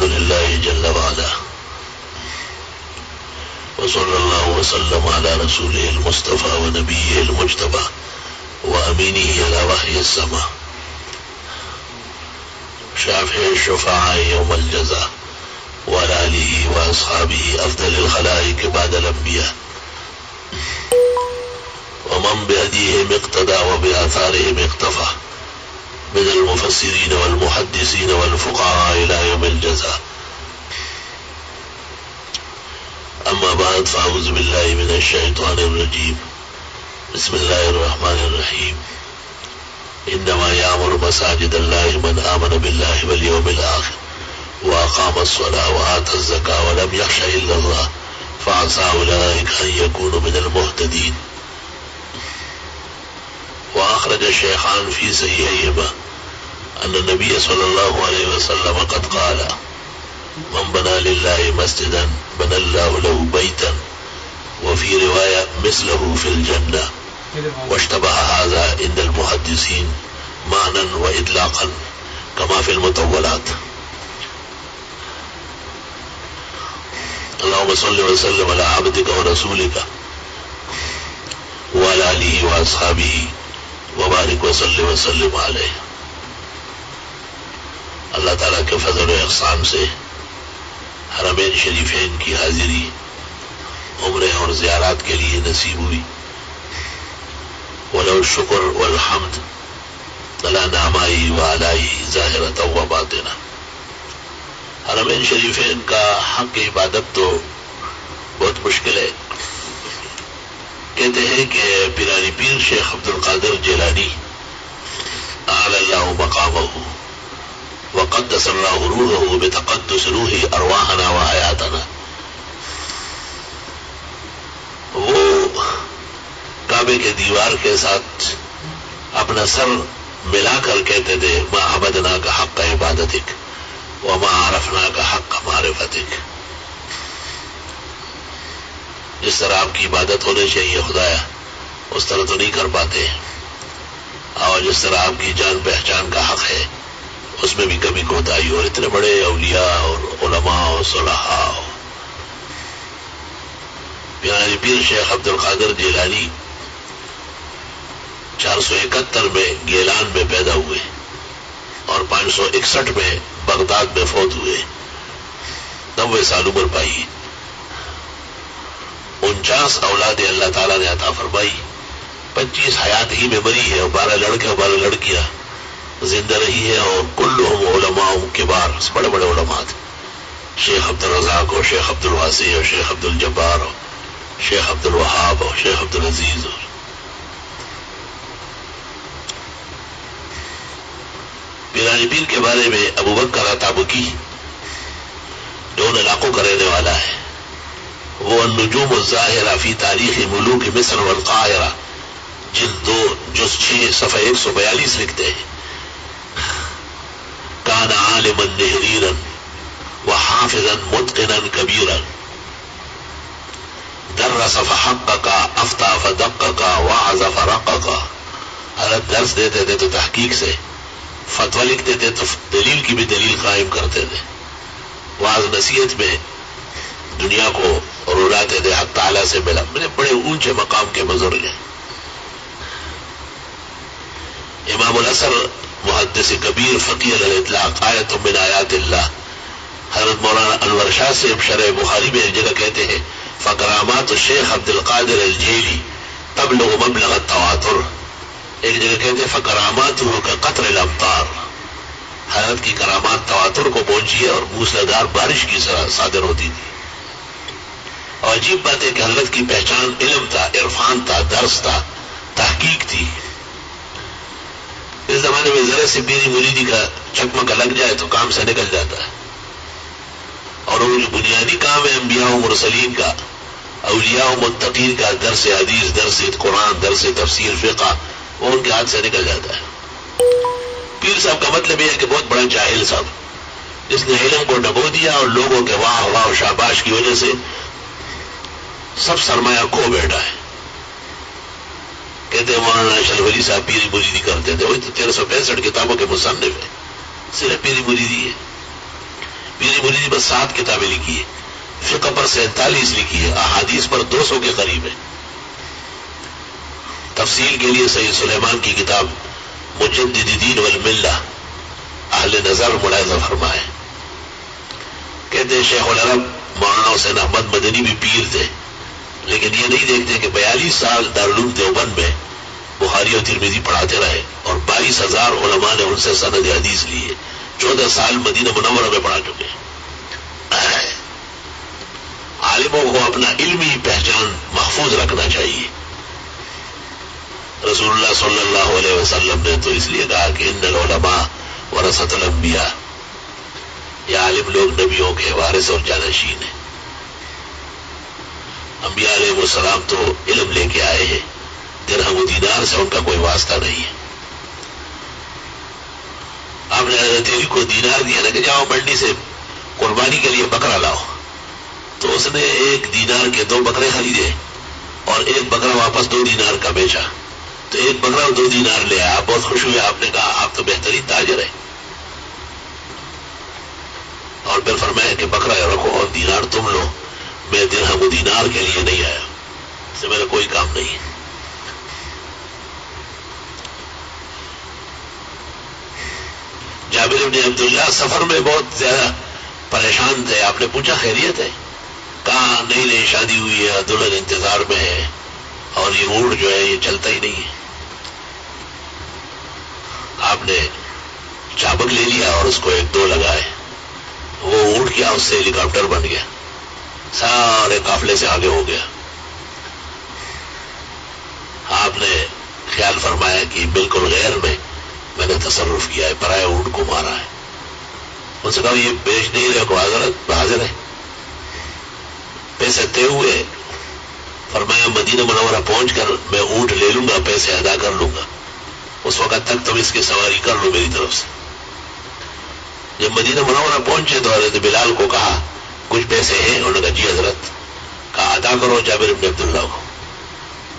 الحمد لله جل وعلا وصلى الله وسلم على رسوله المصطفى ونبيه المجتبى وأمينه على وحي السماء شافع الشفعاء يوم الجزاء وعلى آله وأصحابه أفضل الخلائق بعد الأنبياء ومن بهديهم اقتدى وبآثارهم اقتفى من المفسرين والمحدثين والفقهاء إلى يوم الجزاء. أما بعد فأعوذ بالله من الشيطان الرجيم. بسم الله الرحمن الرحيم. إنما يأمر مساجد الله من آمن بالله واليوم الآخر وأقام الصلاة وآتى الزكاة ولم يخش إلا الله فعسى أولئك أن يكونوا من المهتدين. وأخرج الشيخان في صحيحيهما أن النبي صلى الله عليه وسلم قد قال: من بنى لله مسجدا بنى الله له بيتا، وفي رواية مثله في الجنة. واشتبه هذا عند المحدثين معنى وإطلاقا كما في المطولات. اللهم صل وسلم على عبدك ورسولك وعلى آله وأصحابه وبارک وسلم علیہ. اللہ تعالیٰ کے فضل و احسان سے حرمین شریفین کی حاضری عمرے اور زیارات کے لیے نصیب ہوئی. وَلَوْ الشُّكْرُ وَالْحَمْدُ عَلَى نَعْمَائِهِ وَآلَائِهِ ظَاهِرَةً وَبَاطِنًا. حرمین شریفین کا حق عبادت تو بہت مشکل ہے. کہتے ہیں کہ پیرانی پیر شیخ عبد القادر جیلانی اعلی اللہ مقامہ وقدس اللہ روحہ بتقدس روح ارواحنا و حیاتنا، وہ کعبے کے دیوار کے ساتھ اپنا سر ملا کر کہتے تھے: ما عبدنا کا حق عبادتک وما عرفنا کا حق معرفتک. جس طرح آپ کی عبادت ہونے چاہیے خدایا اس طرح تو نہیں کر پاتے، اور جس طرح آپ کی جان پہچان کا حق ہے اس میں بھی کمی کوتاہی. اور اتنے بڑے اولیاء اور علماء اور صلحاء. پیارے پیر شیخ عبد القادر جیلانی 471 میں گیلان میں پیدا ہوئے اور 561 میں بغداد میں فوت ہوئے. 90 سال عمر پائی. 49 اولاد اللہ تعالیٰ نے عطا فرمائی. 25 حیات ہی میں مری ہے اور 12 لڑکے اور 12 لڑکیاں زندہ رہی ہے. اور کلہم علماء کبار، بڑے بڑے علماء تھے. شیخ عبد الرزاق اور شیخ عبد الواسع اور شیخ عبد الجبار اور شیخ عبد الوہاب اور شیخ عبد العزیز. اور پیرانی پیر کے بارے میں ابو بکر تابوکی جو ان علاقوں کا رہنے والا ہے، وہ النجوم الظاہرہ فی تاریخ ملوک مصر والقاہرہ جلد 2 جز 6 صفحہ 142 لکھتے ہیں: کان عالما نہریرا وحافظا متقنا کبیرا درس فحققا افتى فدققا وعظ فرققا. حضرت درس دیتے تھے تو تحقیق سے، فتویٰ لکھتے تھے تو دلیل کی بھی دلیل قائم کرتے تھے، وعظ نصیحت میں دنیا کو رولاتے تھے. حق تعالیٰ سے ملا. بڑے اونچے مقام کے بزرگ ہیں. امام العصر محدث کبیر فقیہ الاطلاق آیت من آیات اللہ حضرت مولانا انور شاہ سے شرح بخاری میں ایک جگہ کہتے ہیں: فکرامات الشیخ عبد القادر الجیلی تبلغ مبلغ التواتر. ایک جگہ کہتے ہیں: فکرامات کا قطر الامطار. حضرت کی کرامات تواتر کو پہنچی ہے اور موسلادھار بارش کی طرح صادر ہوتی تھی. اور عجیب بات ہے کہ حضرت کی پہچان علم تھا، عرفان تھا، درس تھا، تحقیق تھی. اس زمانے میں ذرا سے پیری مریدی کا چکمکا لگ جائے تو کام سے نکل جاتا ہے. اور وہ جو بنیادی کام ہے انبیاء و مرسلین کا، اولیاء و متقین کا، درس حدیث، درس قرآن، درس تفسیر، فقہ، وہ ان کے ہاتھ سے نکل جاتا ہے. پیر صاحب کا مطلب یہ ہے کہ بہت بڑا جاہل صاحب، اس نے علم کو ڈبو دیا اور لوگوں کے واہ واہ و شاباش کی وجہ سے سب سرمایہ کھو بیٹھا ہے. کہتے ہیں مولانا اشرف علی صاحب پیری مریدی کرتے تھے، وہی تو 1365 کتابوں کے مصنف ہے، صرف پیری مریدی ہے. پیری مریدی پر 7 کتابیں لکھی ہے، فقہ پر 47 لکھی ہے، احادیث پر 200 کے قریب ہے۔ تفصیل کے لیے سید سلیمان کی کتاب مجدد دین والملہ اہل نظر ملاحظہ فرمائے۔ کہتے ہیں شیخ العرب مولانا حسین احمد مدنی بھی پیر تھے، لیکن یہ نہیں دیکھتے کہ 42 سال دارالعلوم دیوبند میں بخاری اور ترمذی پڑھاتے رہے اور 22,000 علماء نے ان سے سند حدیث لی ہے، 14 سال مدینہ منورہ میں پڑھا چکے ہیں۔ عالموں کو اپنا علمی پہچان محفوظ رکھنا چاہیے۔ رسول اللہ صلی اللہ علیہ وسلم نے تو اس لیے کہا کہ ان العلماء ورثۃ الانبیاء، یہ عالم لوگ نبیوں کے وارث اور جانشین ہیں۔ انبیاء علیہ السلام تو علم لے کے آئے ہیں، درہم و دینار سے ان کا کوئی واسطہ نہیں ہے۔ آپ نے حضرت علی کو دینار دیا نا کہ جاؤ منڈی سے قربانی کے لیے بکرا لاؤ، تو اس نے 1 دینار کے 2 بکرے خریدے اور 1 بکرا واپس 2 دینار کا بیچا، تو 1 بکرا اور 2 دینار لے آیا۔ آپ بہت خوش ہوئے، آپ نے کہا آپ تو بہترین تاجر ہیں، اور پھر فرمایا کہ بکرا رکھو اور دینار تم لو، میں درہم و دینار کے لیے نہیں آیا، اس سے میرا کوئی کام نہیں۔ جابر بن عبداللہ سفر میں بہت زیادہ پریشان تھے، آپ نے پوچھا خیریت ہے؟ کہا نئی شادی ہوئی ہے، دلہن انتظار میں ہے اور یہ اونٹ جو ہے یہ چلتا ہی نہیں ہے۔ آپ نے چابک لے لیا اور اس کو 1-2 لگائے، وہ اونٹ کیا اس سے ہیلی کاپٹر بن گیا، سارے قافلے سے آگے ہو گیا۔ آپ نے خیال فرمایا کہ بالکل غیر میں نے تصرف کیا ہے، پرائے اونٹ کو مارا ہے۔ ان سے کہا یہ بیچ نہیں رہے کو حضرت حاضر ہے، پیسے طے ہوئے، فرمایا مدینہ منورہ پہنچ کر میں اونٹ لے لوں گا، پیسے ادا کر لوں گا، اس وقت تک تم اس کی سواری کر لو میری طرف سے۔ جب مدینہ منورہ پہنچے تو حضرت بلال کو کہا کچھ پیسے ہیں؟ انہوں نے کہا جی حضرت۔ کہا ادا کرو جابر بن عبداللہ کو۔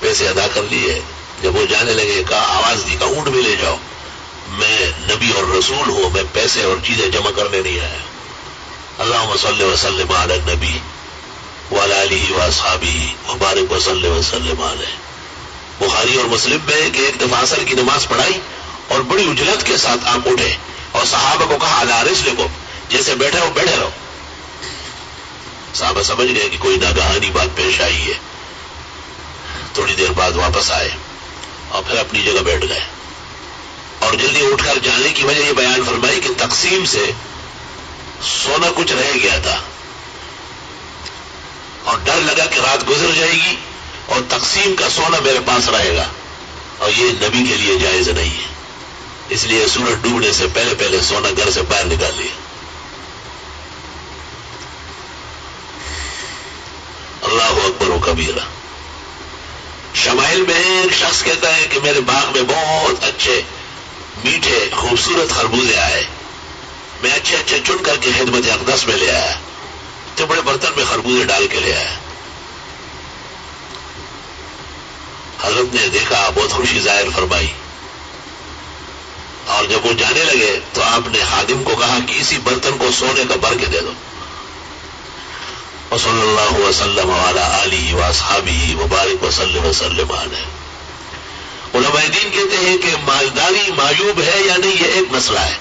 پیسے ادا کر لیے۔ جب وہ جانے لگے کہا آواز دی، کہا اونٹ بھی لے جاؤ، میں نبی اور رسول ہوں، میں پیسے اور چیزیں جمع کرنے نہیں آیا۔ اللہم صلی وسلم علی النبی وعلی آلہ واصحابہ وبارک وسلم وسلم علیہ۔ بخاری اور مسلم میں کہ ایک دفعہ عصر کی نماز پڑھائی اور بڑی اجلت کے ساتھ آپ اٹھے اور صحابہ کو کہا علی رسلکم، جیسے بیٹھے ہو بیٹھے رہو۔ صحابہ سمجھ گئے کہ کوئی ناگہانی بات پیش آئی ہے، تھوڑی دیر بعد واپس آئے اور پھر اپنی جگہ بیٹھ گئے، اور جلدی اٹھ کر جانے کی وجہ یہ بیان فرمائی کہ تقسیم سے سونا کچھ رہ گیا تھا اور ڈر لگا کہ رات گزر جائے گی اور تقسیم کا سونا میرے پاس رہے گا، اور یہ نبی کے لیے جائز نہیں ہے، اس لیے سورج ڈوبنے سے پہلے پہلے سونا گھر سے باہر نکال لیا۔ اللہ اکبر و کبیرہ۔ شمائل میں ایک شخص کہتا ہے کہ میرے باغ میں بہت اچھے میٹھے خوبصورت خربوزے آئے، میں اچھے اچھے چن کر کے خدمت اقدس میں لے آیا، تو بڑے برتن میں خربوزے ڈال کے لے آیا۔ حضرت نے دیکھا، بہت خوشی ظاہر فرمائی، اور جب وہ جانے لگے تو آپ نے خادم کو کہا کہ اسی برتن کو سونے کا بھر کے دے دو۔ وصلی اللہ وسلم علی آلہ واصحابہ وبارک وسلم وسلم علیہ۔ علماء دین کہتے ہیں کہ مالداری معیوب ہے یا نہیں، یہ ایک مسئلہ ہے۔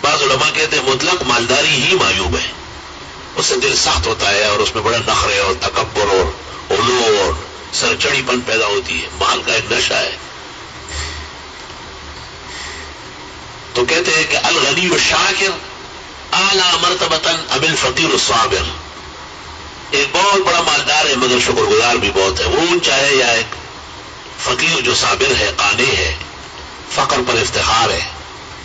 بعض علماء کہتے ہیں مطلق مالداری ہی معیوب ہے، اس سے دل سخت ہوتا ہے اور اس میں بڑا نخرے اور تکبر اور علو اور سرچڑی پن پیدا ہوتی ہے، مال کا ایک نشہ ہے۔ تو کہتے ہیں کہ الغنی الشاکر اعلیٰ مرتبتاً ام الفقیر الصابر، ایک بہت بڑا مالدار ہے مگر شکر گزار بھی بہت ہے، وہ اونچا ہے یا ایک فقیر جو صابر ہے، قانع ہے، فقر پر افتخار ہے۔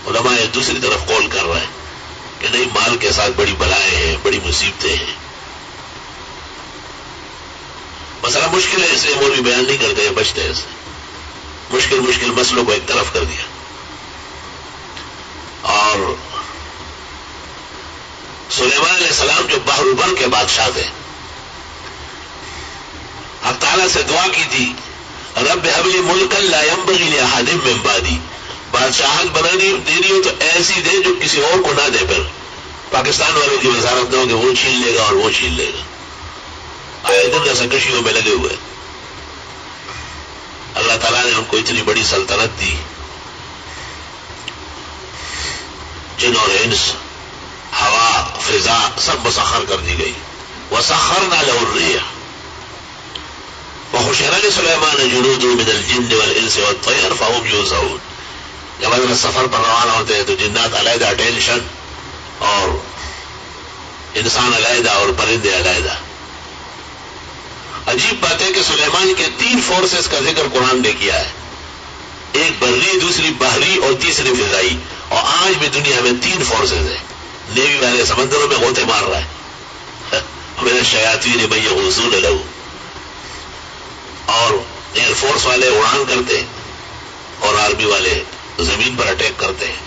علماء دوسری طرف قول کر رہے ہیں کہ نہیں، مال کے ساتھ بڑی بلائیں ہیں، بڑی مصیبتیں ہیں۔ مسئلہ مشکل ہے، اس لیے مولوی بیان نہیں کرتے ہیں، بچتے ہیں سے مشکل مسئلوں کو ایک طرف کر دیا۔ اور سلیمان علیہ السلام جو بحر البر کے بادشاہ تھے، حق تعالیٰ سے دعا کی تھی رب هب لي ملكا لا ينبغي لأحد من بعدي، بادشاہت بنانی دینی ہو تو ایسی دے جو کسی اور کو نہ دے۔ پھر پاکستان والوں کی وزارت نہ ہو کہ وہ چھین لے گا اور وہ چھین لے گا. آئے دن رسکشیوں میں لگے ہوئے. اللہ تعالیٰ نے ان کو اتنی بڑی سلطنت دی، جن اور انس، ہوا، فضا سب مسخر کر دی گئی. وسخرنا له الريح وحشر لسليمان جنوده من الجن والانس والطير فهم يوزعون. جب حضرت سفر پر روانہ ہوتے ہیں تو جنات علیحدہ ٹینشن اور انسان علیحدہ اور پرندے علیحدہ. عجیب بات ہے کہ سلیمان کے 3 فورسز کا ذکر قرآن نے کیا ہے، ایک بری، دوسری بحری اور تیسری فضائی. اور آج بھی دنیا میں 3 فورسز ہیں. نیوی والے سمندروں میں غوطے مار رہا ہے، میرے شیاطین من یغوصون لہ، اور ایئر فورس والے اڑان کرتے ہیں اور آرمی والے زمین پر اٹیک کرتے ہیں.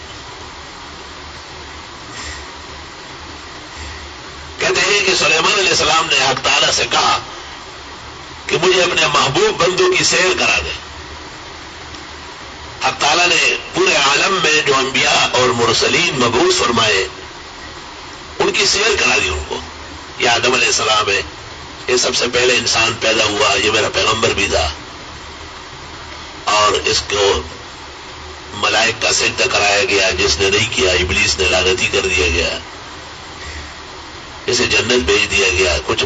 کہتے ہیں کہ سلیمان علیہ السلام نے حق تعالیٰ سے کہا کہ مجھے اپنے محبوب بندوں کی سیر کرا دے. حق تعالیٰ نے پورے عالم میں جو انبیاء اور مرسلین مبعوث فرمائے ان کی سیر کرا دی ان کو. یہ آدم علیہ السلام ہے، یہ سب سے پہلے انسان پیدا ہوا، یہ میرا پیغمبر بھی تھا، اور اس کو ملائک کا سجدہ کرایا گیا، جس نے نہیں کیا ابلیس نے لعنتی کر دیا گیا، اسے جنت بھیج دیا گیا. کچھ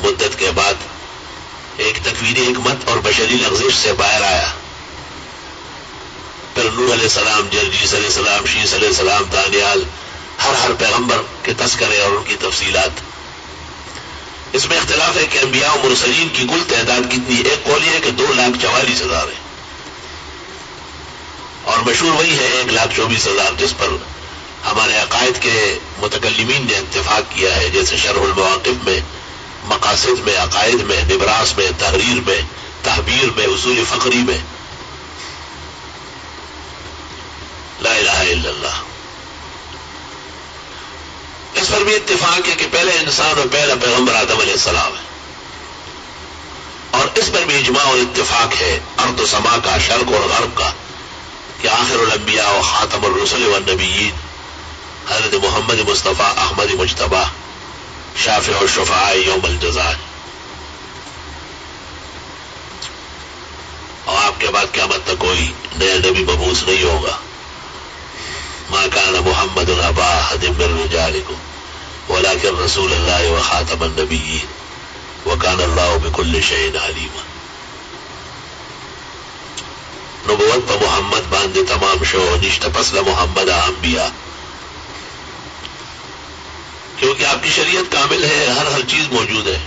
مدت کے بعد ایک تکوینی حکمت اور بشری لغزش سے باہر آیا. پھر نوح علیہ السلام، جرجیس علیہ السلام، شیس علیہ السلام، دانیال، ہر پیغمبر کے تذکرے اور ان کی تفصیلات. اس میں اختلاف ہے کہ انبیاء و مرسلین کی کل تعداد کتنی. ایک قول یہ ہے کہ 2,44,000 ہے، اور مشہور وہی ہے 1,24,000 جس پر ہمارے عقائد کے متکلمین نے اتفاق کیا ہے، جیسے شرح المواقف میں، مقاصد میں، عقائد میں، نبراس میں، تحریر میں، تحبیر میں، اصول فقری میں. لا الہ الا اللہ. اس پر بھی اتفاق ہے کہ پہلے انسان اور پہلا پیغمبر آدم علیہ السلام ہے، اور اس پر بھی اجماع اور اتفاق ہے ارض و سما کا، شرق اور غرب کا، کہ آخر الانبیاء و خاتم الرسل والنبیین حضرت محمد مصطفیٰ احمد مجتبیٰ شافع الشفعاء یوم الجزاء. اور آپ کے بعد قیامت تک کوئی نیا نبی مبعوث نہیں ہوگا. ما کان محمد ابا احد من رجالکم ولکن رسول اللہ وخاتم النبیین وکان اللہ بکل شیء علیما. نبوت پر محمد باندھے تمام شو نشت پسل محمد انبیاء، کیونکہ آپ کی شریعت کامل ہے، ہر چیز موجود ہے.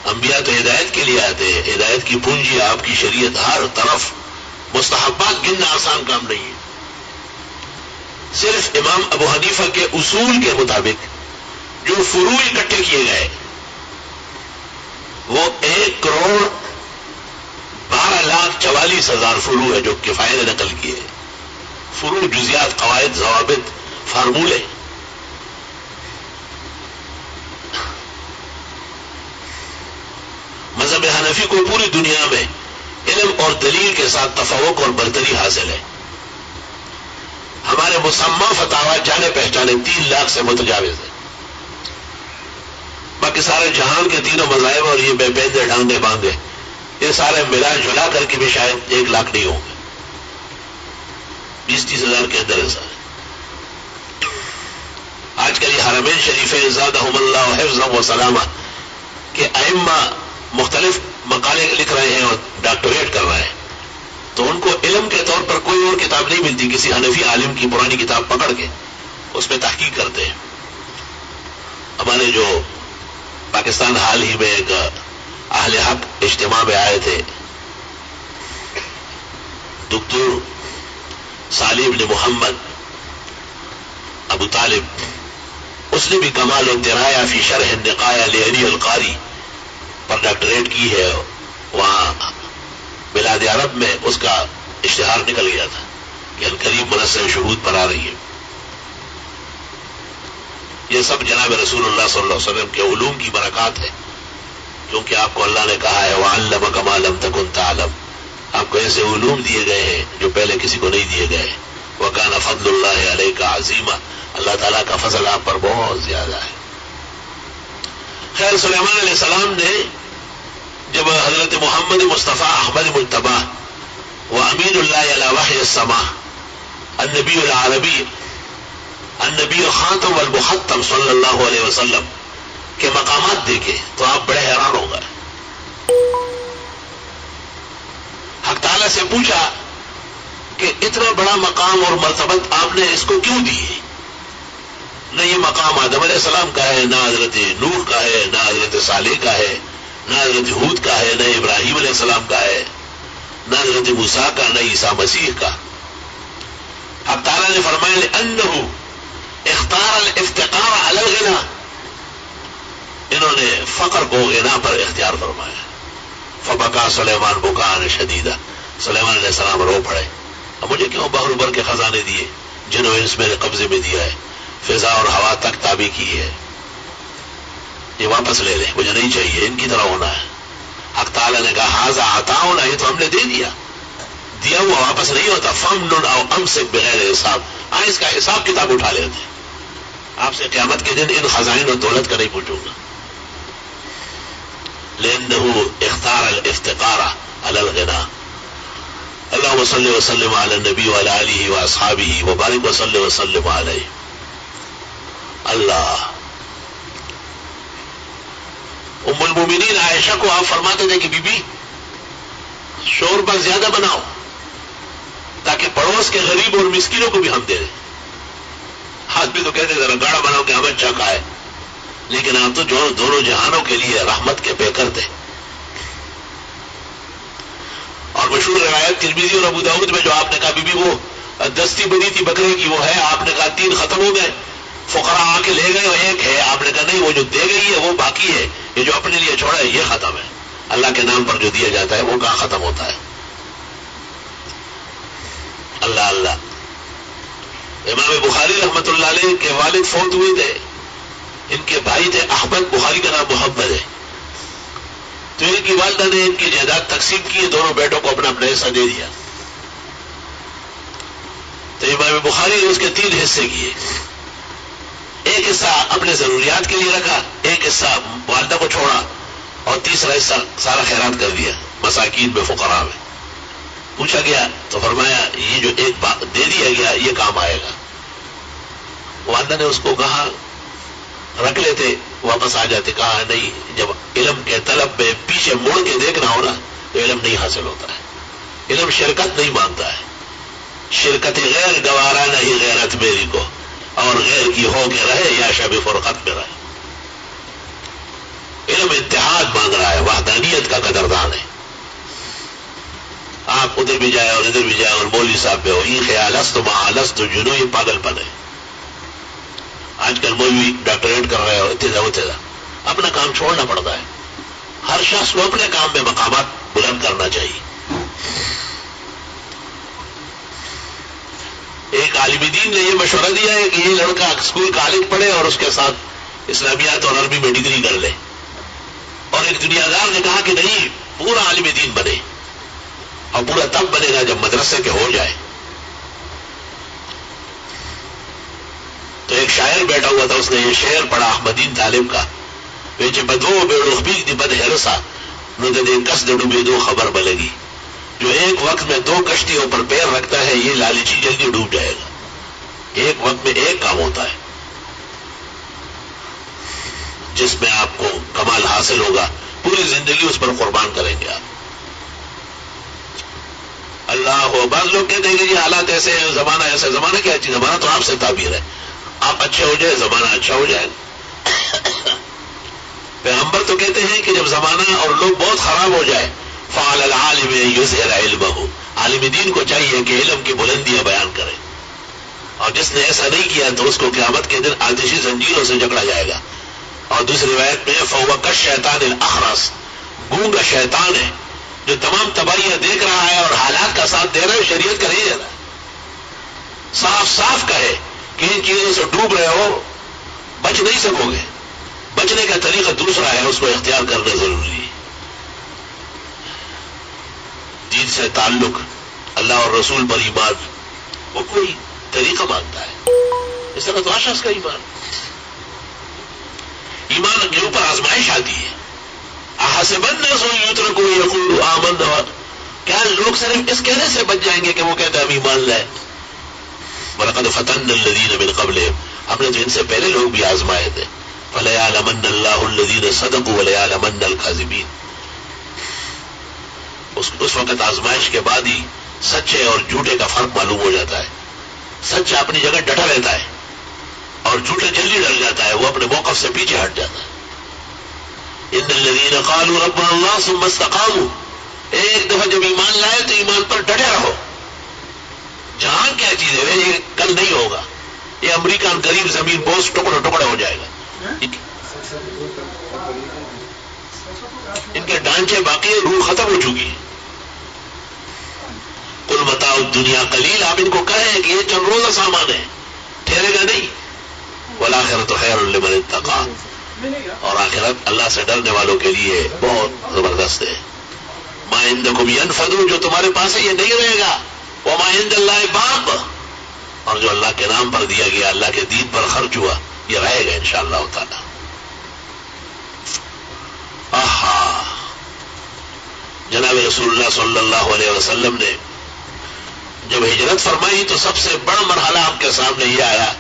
انبیاء تو ہدایت کے لیے آتے ہیں، ہدایت کی پونجی آپ کی شریعت، ہر طرف. مستحبات گننا آسان کام نہیں ہے. صرف امام ابو حنیفہ کے اصول کے مطابق جو فروع اکٹھے کیے گئے وہ 1,12,44,000 فروع ہے جو کفایہ نے نقل کیے. فروع، جزیات، قواعد، ضوابط، فارمولے. مذہب حنفی کو پوری دنیا میں علم اور دلیل کے ساتھ تفوق اور برتری حاصل ہے. ہمارے مسمى فتاوی جانے پہچانے 3 لاکھ سے متجاوز ہے. باقی سارے جہان کے تینوں مذاہب اور یہ بے بیندے ڈانگے باندھے یہ سارے ملا جلا کر کے بھی شاید 1 لاکھ نہیں ہوں گے. 20-30 ہزار کے اندر ہے سارے. آج کل یہ حرمین شریفین زادہم اللہ حفظا و سلامہ کہ ائمہ مختلف مقالے لکھ رہے ہیں اور ڈاکٹوریٹ کر رہے ہیں، تو ان کو علم کے طور پر کوئی اور کتاب نہیں ملتی. کسی حنفی عالم کی پرانی کتاب پکڑ کے اس پہ تحقیق کرتے ہیں. ہمارے جو پاکستان حال ہی میں ایک اہل حق اجتماع میں آئے تھے، دکتور صالح بن محمد ابو طالب، اس نے بھی کمال الدرایا فی شرح النقایا لعلی القاری پر ڈاکٹریٹ کی ہے. وہاں بلاد عرب میں اس کا اشتہار نکل گیا تھا کہ القریب منصر شہود پر آ رہی ہے. یہ سب جناب رسول اللہ صلی اللہ علیہ وسلم کے علوم کی برکات ہے، کیونکہ آپ کو اللہ نے کہا ہے وَعَلَّمَكَ مَا لَمْ تَكُنْ تَعْلَمْ. آپ کو ایسے علوم دیے گئے ہیں جو پہلے کسی کو نہیں دیے گئے. وَكَانَ فَضْلُ اللَّهِ عَلَيْكَ عَظِيمًا، اللہ تعالیٰ کا فضل آپ پر بہت زیادہ ہے۔ خیر، سلیمان علیہ السلام نے جب حضرت محمد مصطفیٰ احمد مجتبیٰ و امین اللہ علی وحی السماء النبی العربی النبی خاتم والمختم صلی اللہ علیہ وسلم کے مقامات دیکھے تو آپ بڑے حیران ہو گئے۔ حق تعالیٰ سے پوچھا کہ اتنا بڑا مقام اور مرتبت آپ نے اس کو کیوں دی؟ نہ یہ مقام آدم علیہ السلام کا ہے، نہ حضرت نوح کا ہے، نہ حضرت صالح کا ہے، نہ حضرت ہود کا ہے، نہ ابراہیم علیہ السلام کا ہے، نہ حضرت موسیٰ کا، نہ عیسیٰ مسیح کا۔ اب تعالیٰ نے فرمایا لِأَنَّهُ اختار الافتقار علی الغنا، انہوں نے فقر کو غنا پر اختیار فرمایا۔ فبکا سلیمان بکاء شدیدا، سلیمان علیہ السلام رو پڑے، اب مجھے کیوں بحر بر کے خزانے دیے، جنہوں نے اس میرے قبضے میں دیا ہے، فضا اور ہوا تک تابع کی ہے، یہ واپس لے لیں، مجھے نہیں چاہیے، ان کی طرح ہونا ہے۔ حق تعالیٰ نے کہا ھذا عطاؤنا، یہ تو ہم نے دے دیا، دیا ہوا واپس نہیں ہوتا۔ فمنن او امسک بغیر حساب، اس کا حساب کتاب اٹھا لیتے، آپ سے قیامت کے دن ان خزائن اور دولت کا نہیں پوچھوں گا۔ لأنه اختار الافتقار على الغنا۔ اللهم صل وسلم على النبي وعلى آله وأصحابه وبارك وصل وسلم عليه۔ اللہ، ام المومنین عائشہ کو آپ فرماتے تھے کہ بی بی شوربہ زیادہ بناؤ تاکہ پڑوس کے غریب اور مسکینوں کو بھی ہم دے دیں۔ ہاتھ بھی تو کہتے ذرا گاڑا بناؤ کہ ہمیں اچھا کھائے، لیکن آپ تو دونوں جہانوں کے لیے رحمت کے پیکر تھے۔ اور مشہور روایت ترمذی اور ابو داؤد میں جو آپ نے کہا بی بی وہ دستی بنی تھی بکرے کی، وہ ہے، آپ نے کہا 3 ختم ہو گئے، فقراء آ کے لے گئے، وہ ایک ہے، آپ نے کہا نہیں وہ جو دے گئی ہے وہ باقی ہے، یہ جو اپنے لیے چھوڑا ہے یہ ختم ہے۔ اللہ کے نام پر جو دیا جاتا ہے وہ کہاں ختم ہوتا ہے؟ اللہ اللہ۔ امام بخاری رحمۃ اللہ علیہ کے والد فوت ہوئے تھے، ان کے بھائی تھے احمد، بخاری کا نام محمد ہے، تو ان کی والدہ نے ان کی جائیداد تقسیم کی، دونوں بیٹوں کو اپنا اپنا حصہ دے دیا، تو امام بخاری نے اس کے 3 حصے کیے، ایک حصہ اپنے ضروریات کے لیے رکھا، ایک حصہ والدہ کو چھوڑا، اور تیسرا حصہ سارا خیرات کر دیا مساکین میں، فقراء میں۔ پوچھا گیا تو فرمایا یہ جو ایک دے دیا گیا یہ کام آئے گا۔ والدہ نے اس کو کہا رکھ لیتے، واپس آ جاتے، کہا نہیں، جب علم کے طلب میں پیچھے موڑ کے دیکھنا ہو نا تو علم نہیں حاصل ہوتا ہے۔ علم شرکت نہیں مانتا ہے، شرکت غیر گوارا نہیں غیرت میری کو، اور غیر کی ہو کے رہے یا شب فرقت میں رہے۔ علم اتحاد مانگ رہا ہے، وحدانیت کا قدردان ہے۔ آپ ادھر بھی جائے اور ادھر بھی جائے اور مولوی صاحب پہ ہو، یہ خیال است معالست جنو، یہ پاگل پن ہے۔ آج کل مولوی ڈاکٹریٹ کر رہے ہو، اتنا اپنا کام چھوڑنا پڑتا ہے۔ ہر شخص کو اپنے کام میں مقامات بلند کرنا چاہیے۔ ایک عالم دین نے یہ مشورہ دیا ہے کہ یہ لڑکا اسکول کالج پڑھے اور اس کے ساتھ اسلامیات اور عربی میں ڈگری کر لے، اور ایک دنیا دار نے کہا کہ نہیں، پورا عالم دین بنے، اور پورا تب بنے گا جب مدرسے کے ہو جائے۔ تو ایک شاعر بیٹھا ہوا تھا، اس نے یہ شعر پڑھا احمدین طالب کا، ویچے بدو بیڑو خبیق دی بد ہرسا نو دے کس دے ڈوبے دو خبر بلگی، جو ایک وقت میں 2 کشتیوں پر پیر رکھتا ہے یہ لالچی جلدی ڈوب جائے گا۔ ایک وقت میں ایک کام ہوتا ہے جس میں آپ کو کمال حاصل ہوگا، پوری زندگی اس پر قربان کریں گے آپ۔ اللہ ہو، بعض لوگ کہتے ہیں کہ یہ حالات ایسے ہیں، زمانہ ایسا، زمانہ کیا چیز، زمانہ تو آپ سے تعبیر ہے، آپ اچھے ہو جائے زمانہ اچھا ہو جائے۔ پیغمبر تو کہتے ہیں کہ جب زمانہ اور لوگ بہت خراب ہو جائے، فعلی العالم یظہر علمہ، عالم دین کو چاہیے کہ علم کی بلندیاں بیان کرے، اور جس نے ایسا نہیں کیا تو اس کو قیامت کے دن آتشی زنجیروں سے جکڑا جائے گا۔ اور دوسری روایت میں فہو کالشیطان الاخرس، گونگا شیطان ہے جو تمام تباہیاں دیکھ رہا ہے اور حالات کا ساتھ دے رہا ہے، شریعت کا نہیں دے رہا ہے۔ صاف صاف کہے کہ ان چیزوں سے ڈوب رہے ہو، بچ نہیں سکو گے، بچنے کا طریقہ دوسرا ہے، اس کو اختیار کرنا ضروری ہے۔ دین سے تعلق، اللہ اور رسول پر ایمان، وہ کوئی طریقہ مانتا ہے. اس طرح تو شخص کا ایمان کے اوپر آزمائش آتی ہے. احسب الناس ان یترکوا یقولوا آمنا، کیا لوگ صرف اس کہنے سے بچ جائیں گے کہ وہ کہتے ہیں ہم ایمان لائے؟ وَلَقَدْ فَتَنَّا الَّذِينَ مِنْ قَبْلِهِمْ، ہم نے تو ان سے پہلے لوگ بھی آزمائے تھے. فَلَيَعْلَمَنَّ اللَّهُ الَّذِينَ صَدَقُوا وَلَيَعْلَمَنَّ الْكَاذِبِينَ. اس وقت آزمائش کے بعد ہی سچے اور جھوٹے کا فرق معلوم ہو جاتا ہے. سچا اپنی جگہ ڈٹا رہتا ہے اور جھوٹا جلدی ڈر جاتا ہے، وہ اپنے موقف سے پیچھے ہٹ جاتا ہے. ان الذین قالوا ربنا اللہ ثم استقاموا، ایک دفعہ جب ایمان لائے تو ایمان پر ڈٹے رہو. جہاں کیا چیز ہے یہ کل نہیں ہوگا، یہ امریکہ قریب زمین بوس ٹکڑے ٹکڑے ہو جائے گا. ان کے ڈھانچے باقی روح ختم ہو چکی ہے. قل متاع الدنیا قلیل، آپ ان کو کہیں کہ یہ چند روزہ سامان ہے، ٹھہرے گا نہیں. والآخرۃ خیر لمن اتقی، اور آخرت اللہ سے ڈرنے والوں کے لیے بہت زبردست ہے. ما عندکم ینفد، جو تمہارے پاس ہے یہ نہیں رہے گا. وما عند اللہ باق، اور جو اللہ کے نام پر دیا گیا، اللہ کے دین پر خرچ ہوا، یہ رہے گا انشاءاللہ تعالی. جناب رسول اللہ صلی اللہ علیہ وسلم نے جب ہجرت فرمائی تو سب سے بڑا مرحلہ آپ کے سامنے یہ آیا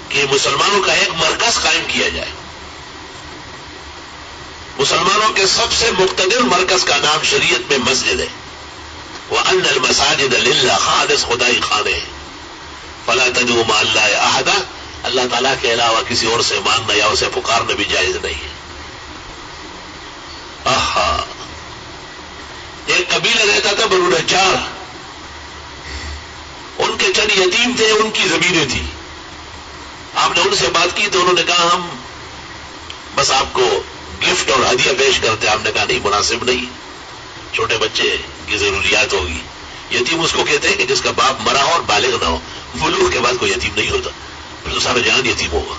کہ مسلمانوں کا ایک مرکز قائم کیا جائے. مسلمانوں کے سب سے مقتدر مرکز کا نام شریعت میں مسجد ہے. وَأَنَّ الْمَسَاجِدَ لِلَّهِ، خالص خدائی خانے ہیں. فَلَا تَدْعُوا مَعَ اللَّهِ أَحَدًا، اللہ تعالیٰ کے علاوہ کسی اور سے مانگنا یا اسے پکارنا بھی جائز نہیں ہے. ایک قبیلہ رہتا تھا بنو نجار، ان کے چند یتیم تھے، ان کی زمینیں تھی. آپ نے ان سے بات کی تو انہوں نے کہا ہم بس آپ کو گفٹ اور ہدیہ پیش کرتے. آپ نے کہا نہیں، مناسب نہیں، چھوٹے بچے کی ضروریات ہوگی. یتیم اس کو کہتے ہیں کہ جس کا باپ مرا ہو اور بالغ نہ ہو. بلوغ کے بعد کوئی یتیم نہیں ہوتا، پھر تو سارا جہان یتیم ہوگا.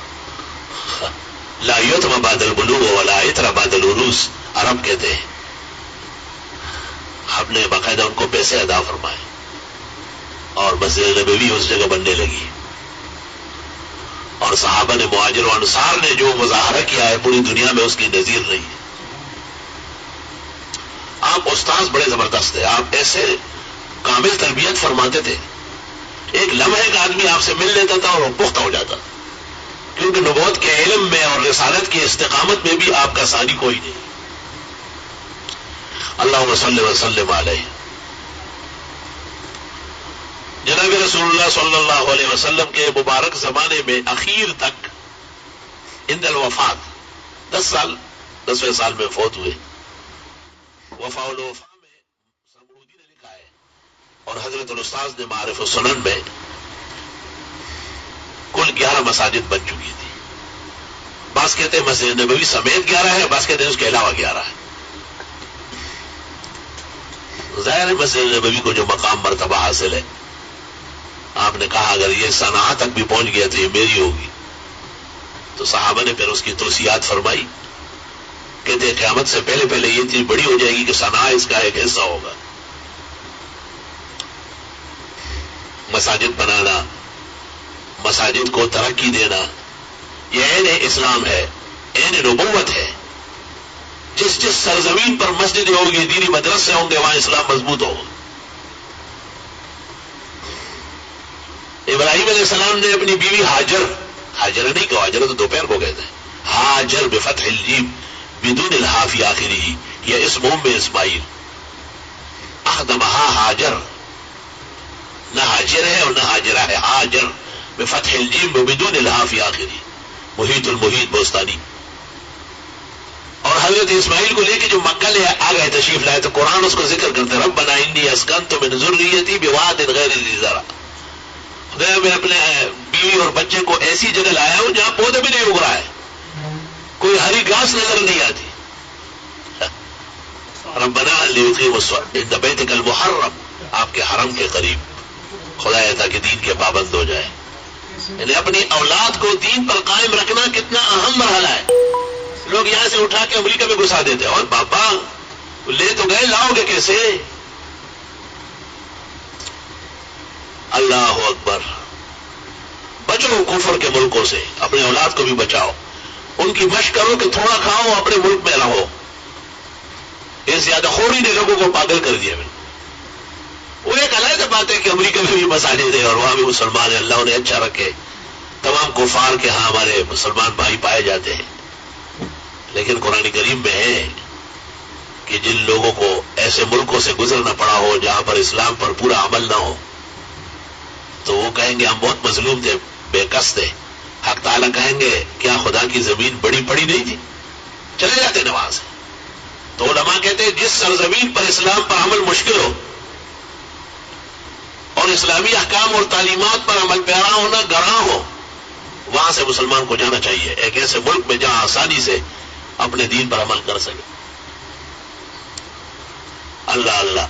لا یتم بعد البلوغ ولا یتر بعد العروس، عرب کہتے ہیں. ہم نے باقاعدہ ان کو پیسے ادا فرمائے اور مسجد نبوی اس جگہ بننے لگی. اور صحابہ نے، مہاجر و انصار نے جو مظاہرہ کیا ہے پوری دنیا میں اس کی نظیر نہیں ہے. آپ استاذ بڑے زبردست ہیں، آپ ایسے کامل تربیت فرماتے تھے. ایک لمحے کا آدمی آپ سے مل لیتا تھا اور وہ پختہ ہو جاتا، کیونکہ نبوت کے علم میں اور رسالت کی استقامت میں بھی آپ کا ثانی کوئی نہیں. اللہم صلی وسلم علیہ. جناب رسول اللہ صلی اللہ علیہ وسلم کے مبارک زمانے میں اخیر تک عند الوفات 10ویں سال میں فوت ہوئے. وفاء الوفا میں سمودی نے لکھا ہے اور حضرت الاستاذ نے معارف السنن میں کل 11 مساجد بن چکی تھی. بعض کہتے ہیں مسجد نبوی سمیت 11 ہے، بعض کہتے ہیں اس کے علاوہ 11 ہے. ظاہر مسجد نبوی کو جو مقام مرتبہ حاصل ہے، آپ نے کہا اگر یہ صنعا تک بھی پہنچ گیا تو یہ میری ہوگی. تو صحابہ نے پھر اس کی توصیات فرمائی. کہتے ہیں قیامت سے پہلے پہلے یہ چیز بڑی ہو جائے گی کہ صنعا اس کا ایک حصہ ہوگا. مساجد بنانا، مساجد کو ترقی دینا، یہ عین اسلام ہے، عین نبوت ہے. جس جس سرزمین پر مسجد ہوگی، دینی مدرسے ہوں گے، وہاں اسلام مضبوط ہوگا. ابراہیم علیہ السلام نے اپنی بیوی ہاجر نہیں کہا، ہاجر تو دوپہر کو کہتے ہیں، ہاجر بفتح الجیم بدون الحاء فی آخرہ، یہ اسم ام اسماعیل. اخدمہا ہاجر، نہ ہاجر ہے اور نہ ہاجرہ ہے، ہاجر بفتح الجیم بدون الحاء فی آخرہ. محیط المحیط بوستانی. اور حضرت اسماعیل کو لے کے جو مکہ لے آ گئے، تشریف لائے، تو قرآن اس کو ذکر کرتے ربنا انی اسکنت من ذریتی بواد غیر ذی زرع، میں اپنے بیوی اور بچے کو ایسی جگہ لایا ہوں جہاں پودے بھی نہیں اگ رہا ہے، کوئی ہری گھاس نظر نہیں آتی. ربنا لیقیموا الصلاۃ عند بیتک المحرم، آپ کے حرم کے قریب، خدایا تاکہ دین کے پابند ہو جائے. یعنی اپنی اولاد کو دین پر قائم رکھنا کتنا اہم مرحلہ ہے. لوگ یہاں سے اٹھا کے امریکہ میں گھسا دیتے ہیں، اور بابا لے تو گئے، لاؤ گے کیسے؟ اللہ اکبر. بچو کفر کے ملکوں سے، اپنے اولاد کو بھی بچاؤ، ان کی مشق کرو کہ تھوڑا کھاؤ، اپنے ملک میں رہو. یہ زیادہ خوری نے لوگوں کو پاگل کر دیا. وہ ایک علیحدہ بات ہے کہ امریکہ میں بھی مساجد ہے اور وہاں بھی مسلمان ہیں، اللہ انہیں اچھا رکھے. تمام کفار کے ہاں ہمارے مسلمان بھائی پائے جاتے ہیں، لیکن قرآن کریم میں ہے کہ جن لوگوں کو ایسے ملکوں سے گزرنا پڑا ہو جہاں پر اسلام پر پورا عمل نہ ہو، تو وہ کہیں گے ہم بہت مظلوم تھے، بے کس تھے. حق تعالیٰ کہیں گے کیا خدا کی زمین بڑی پڑی نہیں تھی؟ چلے جاتے نماز. تو علماء کہتے ہیں جس سرزمین پر اسلام پر عمل مشکل ہو اور اسلامی احکام اور تعلیمات پر عمل پیرا ہونا گراں ہو، وہاں سے مسلمان کو جانا چاہیے، ایک ایسے ملک میں جہاں آسانی سے اپنے دین پر عمل کر سکے. اللہ اللہ.